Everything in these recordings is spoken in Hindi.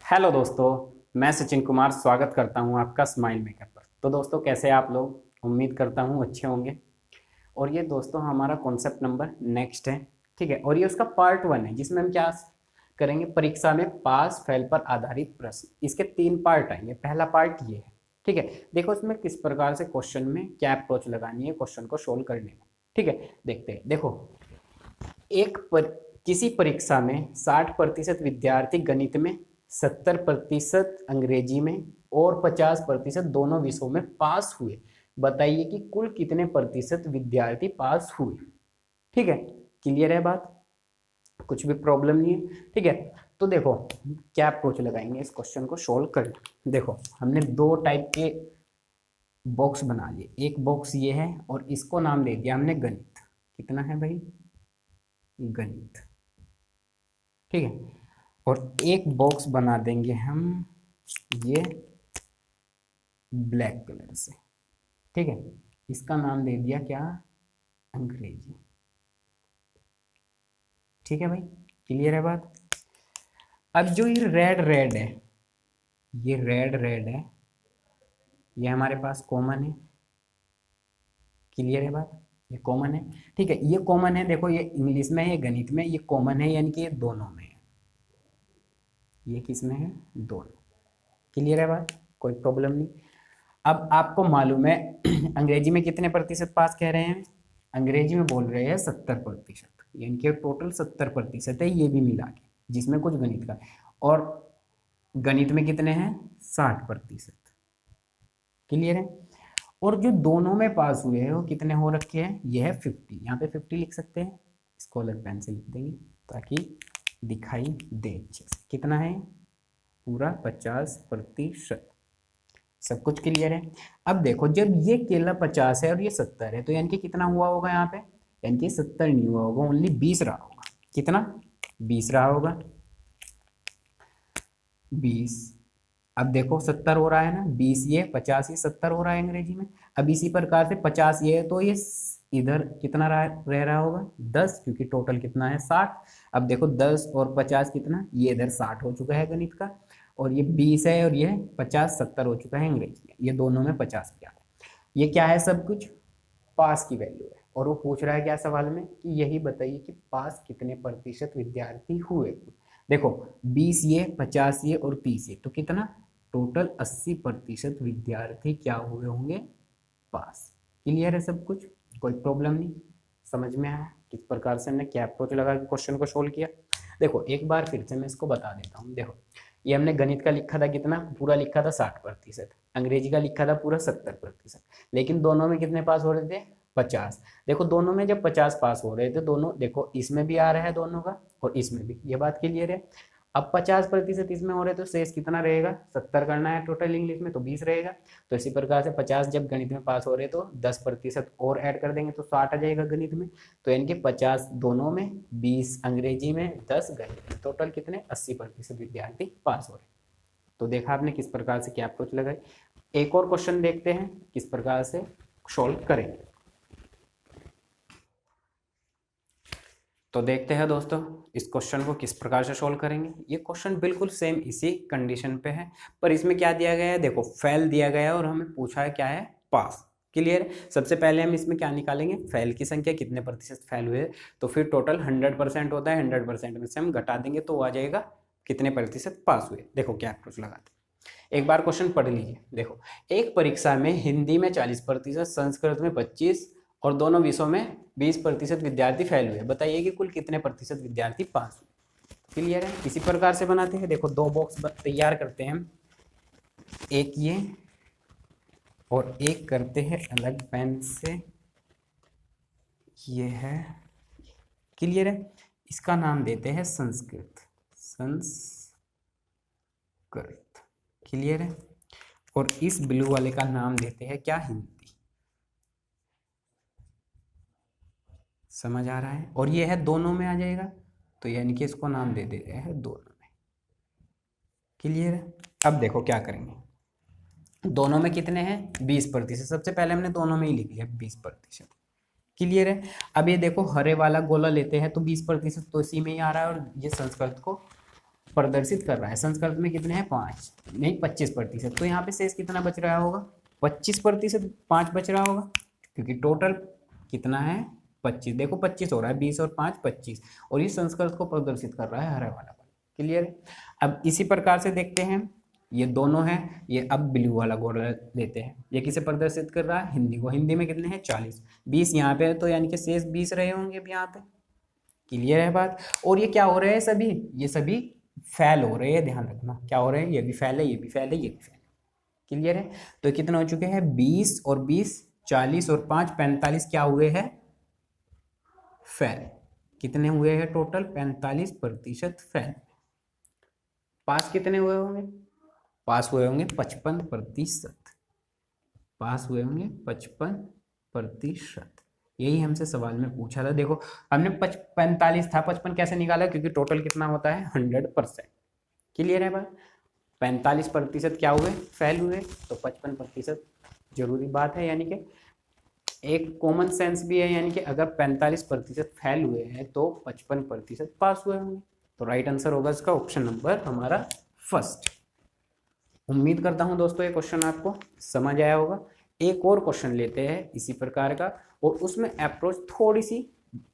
हेलो दोस्तों, मैं सचिन कुमार स्वागत करता हूं आपका स्माइल मेकर पर। तो दोस्तों, कैसे हैं आप लोग? उम्मीद करता हूं अच्छे होंगे। और ये दोस्तों हमारा कॉन्सेप्ट नंबर नेक्स्ट है, ठीक है। और ये उसका पार्ट 1 है, जिसमें हम क्या करेंगे, परीक्षा में पास फेल पर आधारित प्रश्न। इसके 3 पार्ट आएंगे। पहला पार्ट ये है, ठीक है। देखो इसमें किस प्रकार से क्वेश्चन में क्या अप्रोच लगानी है क्वेश्चन को सोल्व करने में, ठीक है। देखते हैं। देखो, किसी परीक्षा में 60% विद्यार्थी गणित में, 70% अंग्रेजी में और 50% दोनों विषयों में पास हुए। बताइए कि कुल कितने प्रतिशत विद्यार्थी पास हुए। ठीक है, क्लियर है बात? कुछ भी प्रॉब्लम नहीं है, ठीक है। तो देखो क्या अप्रोच लगाएंगे इस क्वेश्चन को सोल्व करने। देखो, हमने 2 टाइप के बॉक्स बना लिए। एक बॉक्स ये है और इसको नाम दे दिया हमने गणित। कितना है भाई? गणित, ठीक है। और एक बॉक्स बना देंगे हम ये ब्लैक कलर से, ठीक है। इसका नाम दे दिया क्या? अंग्रेजी। ठीक है भाई, क्लियर है बात? अब जो ये रेड रेड है, ये रेड रेड है, ये हमारे पास कॉमन है। क्लियर है बात? ये कॉमन है, ठीक है। ये कॉमन है, देखो ये इंग्लिश में है, ये गणित में, ये कॉमन है, यानी कि ये दोनों में है। ये किस में है? दोनों। क्लियर है बात? कोई प्रॉब्लम नहीं। अब आपको मालूम है अंग्रेजी में कितने प्रतिशत पास कह रहे हैं? अंग्रेजी में बोल रहे हैं 70%, यानी कि टोटल 70% है, ये भी मिला के, जिसमें कुछ गणित का। और गणित में कितने हैं? 60%। क्लियर है? और जो दोनों में पास हुए हैं वो कितने हो रखे हैं? ये है 50। यहाँ पे 50 लिख सकते हैं, स्कॉलर पेन से लिख देंगे ताकि दिखाई दे अच्छे से। कितना है? पूरा 50%। सब कुछ क्लियर है? अब देखो, जब ये केला 50 है और ये 70 है, तो यानी कि कितना हुआ होगा यहाँ पे? यानी कि 70 नहीं हुआ होगा, ओनली 20 रहा होगा। कितना? 20 रहा होगा। 20। अब देखो 70 हो रहा है ना, 20 ये, 50 ये, 70 हो रहा है अंग्रेजी में। अब इसी प्रकार से 50 ये है, तो ये इधर कितना रह रहा होगा? 10, क्योंकि टोटल कितना है? 60। अब देखो 10 और 50 कितना, ये इधर 60 हो चुका है गणित का। और ये 20 है और ये 50, 70 हो चुका है अंग्रेजी में। ये दोनों में 50 क्या है? ये क्या है? सब कुछ पास की वैल्यू है। और वो पूछ रहा है क्या सवाल में, कि यही बताइए कि पास कितने प्रतिशत विद्यार्थी हुए। देखो 20 ये, 50 ये और 30 ये, तो कितना? टोटल 80% विद्यार्थी क्या हुए होंगे? पास। क्लियर है सब कुछ? कोई प्रॉब्लम नहीं? समझ में आया किस प्रकार से हमने क्या अप्रोच लगा के क्वेश्चन को सोल्व किया? देखो एक बार फिर से मैं इसको बता देता हूँ। देखो, ये हमने गणित का लिखा था कितना? पूरा लिखा था 60%। अंग्रेजी का लिखा था पूरा 70%। लेकिन दोनों में कितने पास हो रहे थे? 50। देखो दोनों में जब 50 पास हो रहे थे, दोनों देखो इसमें भी आ रहा है दोनों का और इसमें भी। ये बात क्लियर है? अब 50% इसमें हो रहे तो शेष कितना रहेगा? 70 करना है टोटल इंग्लिश में, तो 20 रहेगा। तो इसी प्रकार से 50 जब गणित में पास हो रहे तो 10% और ऐड कर देंगे तो 60 आ जाएगा गणित में। तो यानी कि 50 दोनों में, 20 अंग्रेजी में, 10 गणित में, टोटल कितने? 80% विद्यार्थी पास हो रहे। तो देखा आपने किस प्रकार से क्या अप्रोच लगाई। एक और क्वेश्चन देखते हैं किस प्रकार से सोल्व करेंगे। तो देखते हैं दोस्तों इस क्वेश्चन को किस प्रकार से सोल्व करेंगे। ये क्वेश्चन बिल्कुल सेम इसी कंडीशन पे है, पर इसमें क्या दिया गया है? देखो फेल दिया गया है और हमें पूछा है क्या है? पास। क्लियर? सबसे पहले हम इसमें क्या निकालेंगे? फेल की संख्या, कितने प्रतिशत फेल हुए। तो फिर टोटल 100% होता है, 100% में से हम घटा देंगे तो आ जाएगा कितने प्रतिशत पास हुए। देखो क्या अप्रोच लगाते हैं, एक बार क्वेश्चन पढ़ लीजिए। देखो, एक परीक्षा में हिंदी में 40%, संस्कृत में 25 और दोनों विषयों में 20% विद्यार्थी फेल हुए। बताइए कि कुल कितने प्रतिशत विद्यार्थी पास हुए। क्लियर है? इसी प्रकार से बनाते हैं। देखो 2 बॉक्स तैयार करते हैं हम, एक ये और एक करते हैं अलग पेन से। ये है, क्लियर है? इसका नाम देते हैं संस्कृत। संस्कृत। क्लियर है? और इस ब्लू वाले का नाम देते हैं क्या? हिंदी। समझ आ रहा है? और ये है दोनों में आ जाएगा, तो यानी कि इसको नाम दे देते हैं दोनों में। क्लियर है? अब देखो क्या करेंगे, दोनों में कितने हैं? 20%। सबसे पहले हमने दोनों में ही लिख लिया 20%। क्लियर है? अब ये देखो हरे वाला गोला लेते हैं तो 20% तो इसी में ही आ रहा है, और ये संस्कृत को प्रदर्शित कर रहा है। संस्कृत में कितने हैं 5 नहीं 25%। तो यहाँ पे शेष कितना बच रहा होगा 25%, 5 बच रहा होगा क्योंकि टोटल कितना है 25। देखो 25 हो रहा है, 20 और 5 25, और ये संस्कृत को प्रदर्शित कर रहा है हरा वाला। क्लियर है। अब इसी प्रकार से देखते हैं, ये दोनों हैं, ये अब ब्लू वाला गोला लेते हैं। ये किसे प्रदर्शित कर रहा है हिंदी को। हिंदी में कितने हैं 40, 20 यहाँ पे है तो यानी कि शेष 20 रहे होंगे अब यहाँ पे। क्लियर है बात। और ये क्या हो रहे हैं सभी, ये सभी फैल हो रहे हैं, ध्यान रखना क्या हो रहे हैं, ये भी फैल है, ये भी फैल है, ये भी फैल है। क्लियर है। तो कितने हो चुके हैं 20 और 20 40 और 5 45 क्या हुए हैं फैल। कितने हुए हैं टोटल 45% फैल। पास कितने हुए होंगे, पास हुए होंगे 55%। पास हुए होंगे 55%। यही हमसे सवाल में पूछा था। देखो हमने 45 था, 55 कैसे निकाला क्योंकि टोटल कितना होता है 100%। क्लियर है बात। 45% क्या हुए फैल हुए, तो 55% जरूरी बात है। यानी कि एक कॉमन सेंस भी है, यानी कि अगर 45% फैल हुए हैं तो 55% पास हुए होंगे। तो राइट आंसर होगा इसका ऑप्शन नंबर हमारा फर्स्ट। उम्मीद करता हूं दोस्तों ये क्वेश्चन आपको समझ आया होगा। एक और क्वेश्चन लेते हैं इसी प्रकार का, और उसमें अप्रोच थोड़ी सी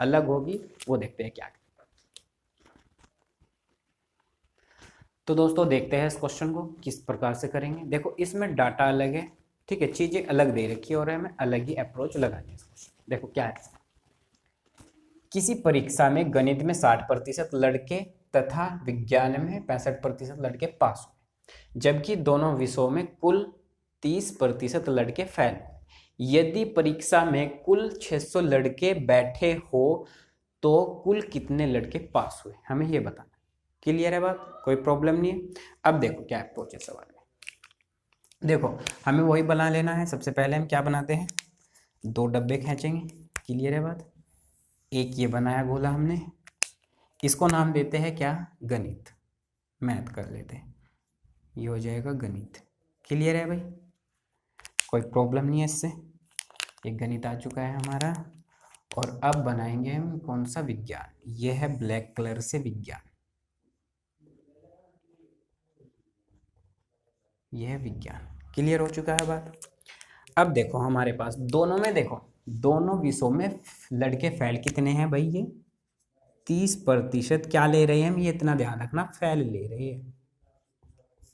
अलग होगी, वो देखते हैं क्या। तो दोस्तों देखते हैं इस क्वेश्चन को किस प्रकार से करेंगे। देखो इसमें डाटा अलग है, ठीक है, चीजें अलग दे रखी है और हमें अलग ही अप्रोच लगानी है। देखो क्या है, किसी परीक्षा में गणित में 60% लड़के तथा विज्ञान में 65% लड़के पास हुए, जबकि दोनों विषयों में कुल 30% लड़के फेल हुए। यदि परीक्षा में कुल 600 लड़के बैठे हो तो कुल कितने लड़के पास हुए, हमें ये बताना। क्लियर है बात, कोई प्रॉब्लम नहीं है। अब देखो क्या अप्रोच है सवाल में। देखो हमें वही बना लेना है। सबसे पहले हम क्या बनाते हैं, 2 डब्बे खींचेंगे। क्लियर है बात। एक ये बनाया गोला हमने, इसको नाम देते हैं क्या गणित, मैथ कर लेते हैं, ये हो जाएगा गणित। क्लियर है भाई, कोई प्रॉब्लम नहीं है इससे। एक गणित आ चुका है हमारा। और अब बनाएंगे हम कौन सा विज्ञान, ये है ब्लैक कलर से विज्ञान, ये है विज्ञान। क्लियर हो चुका है बात। अब देखो हमारे पास दोनों में, देखो दोनों विषयों में लड़के फेल कितने हैं भाई, ये 30% क्या ले रहे हैं हम, ये इतना ध्यान रखना फेल ले रहे हैं।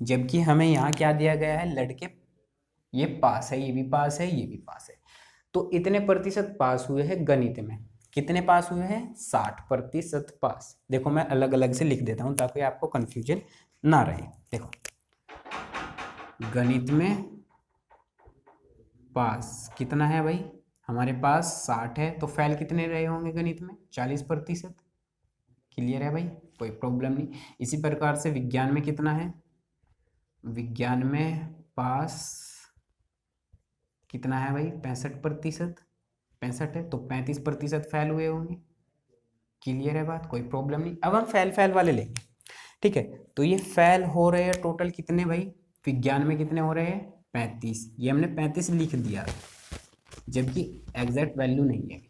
जबकि हमें यहाँ क्या दिया गया है, लड़के ये पास है, ये भी पास है, ये भी पास है। तो इतने प्रतिशत पास हुए हैं गणित में। कितने पास हुए हैं 60% पास। देखो मैं अलग अलग से लिख देता हूं ताकि आपको कंफ्यूजन ना रहे। देखो गणित में पास कितना है भाई, हमारे पास 60 है, तो फेल कितने रहे होंगे गणित में 40%। क्लियर है भाई, कोई प्रॉब्लम नहीं। इसी प्रकार से विज्ञान में कितना है, विज्ञान में पास कितना है भाई 65%, 65 है, तो 35% फेल हुए होंगे। क्लियर है बात, कोई प्रॉब्लम नहीं। अब हम फेल वाले लेंगे, ठीक है। तो ये फेल हो रहे हैं टोटल कितने भाई, विज्ञान में कितने हो रहे हैं 35, ये हमने 35 लिख दिया जबकि एग्जैक्ट वैल्यू नहीं है,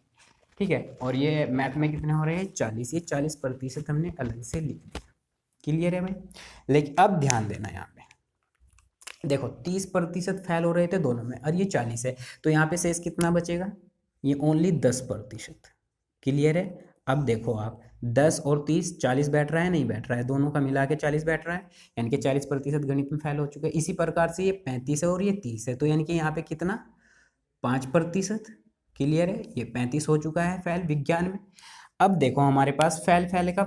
ठीक है। और ये मैथ में कितने हो रहे हैं 40, ये 40% हमने अलग से लिख दिया। क्लियर है भाई। लेकिन अब ध्यान देना यहाँ पे, देखो 30% फेल हो रहे थे दोनों में और ये 40 है, तो यहाँ पे शेष कितना बचेगा, ये ओनली 10%। क्लियर है। अब देखो आप 10 और 30 40 बैठ रहा है नहीं बैठ रहा है, दोनों का मिला के 40 बैठ रहा है, यानी कि 40% गणित में फेल हो चुका है। इसी प्रकार से ये 35 है और ये 30 है, तो यानी कि यहाँ पे कितना 5%। क्लियर है, ये 35 हो चुका है फेल विज्ञान में। अब देखो हमारे पास फेल का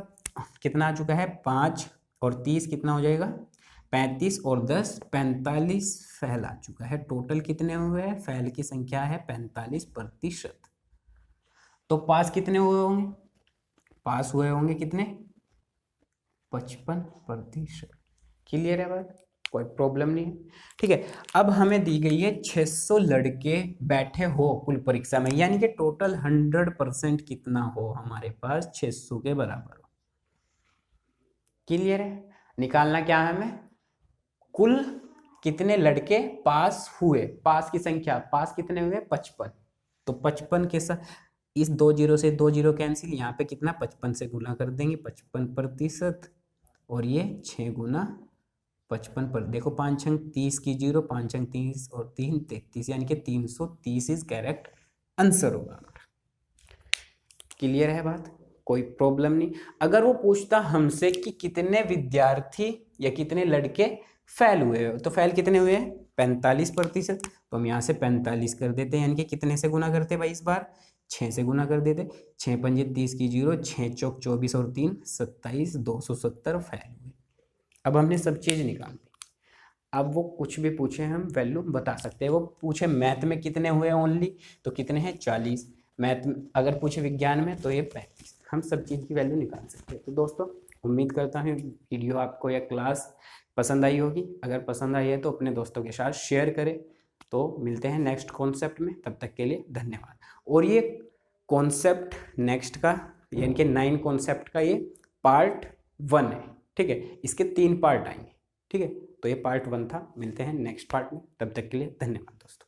कितना आ चुका है 5 और 30 कितना हो जाएगा 35 और 10 45 फेल आ चुका है। टोटल कितने हुए हैं, फेल की संख्या है 45%। तो पास कितने हुए होंगे, पास हुए होंगे कितने 55%। क्लियर है बात, कोई प्रॉब्लम नहीं है, ठीक है। अब हमें दी गई है 600 लड़के बैठे हो कुल परीक्षा में, यानी कि टोटल 100% कितना हो हमारे पास 600 के बराबर हो। क्लियर है। निकालना क्या है हमें, कुल कितने लड़के पास हुए, पास की संख्या, पास कितने हुए 55, तो 55 के साथ इस 2 जीरो से 2 जीरो कैंसिल, यहाँ पे कितना 55 से गुना कर देंगे 55%। और ये 6 गुना 55 पर देखो 5 अंक 30 की 0, 5 अंक 30 और 3 33, यानी कि 330 इज करेक्ट आंसर होगा। क्लियर है बात, कोई प्रॉब्लम नहीं। अगर वो पूछता हमसे कि कितने विद्यार्थी या कितने लड़के फेल हुए, तो फेल कितने हुए हैं 45%, तो हम यहाँ से 45 कर देते हैं, यानी कि कितने से गुना करते भाई इस बार 6 से गुना कर देते। 6 पंजे 30 की 0, 6 चौक 24 और 3 27, 270 फेल हुए। अब हमने सब चीज़ निकाल दी। अब वो कुछ भी पूछे हम वैल्यू बता सकते हैं। वो पूछे मैथ में कितने हुए ओनली, तो कितने हैं 40। मैथ अगर पूछे विज्ञान में तो ये 35। हम सब चीज़ की वैल्यू निकाल सकते हैं। तो दोस्तों उम्मीद करता हूँ वीडियो आपको या क्लास पसंद आई होगी। अगर पसंद आई है तो अपने दोस्तों के साथ शेयर करें। तो मिलते हैं नेक्स्ट कॉन्सेप्ट में, तब तक के लिए धन्यवाद। और ये कॉन्सेप्ट नेक्स्ट का यानी कि 9 कॉन्सेप्ट का ये पार्ट 1 है, ठीक है। इसके 3 पार्ट आएंगे, ठीक है। तो ये पार्ट 1 था। मिलते हैं नेक्स्ट पार्ट में, तब तक के लिए धन्यवाद दोस्तों।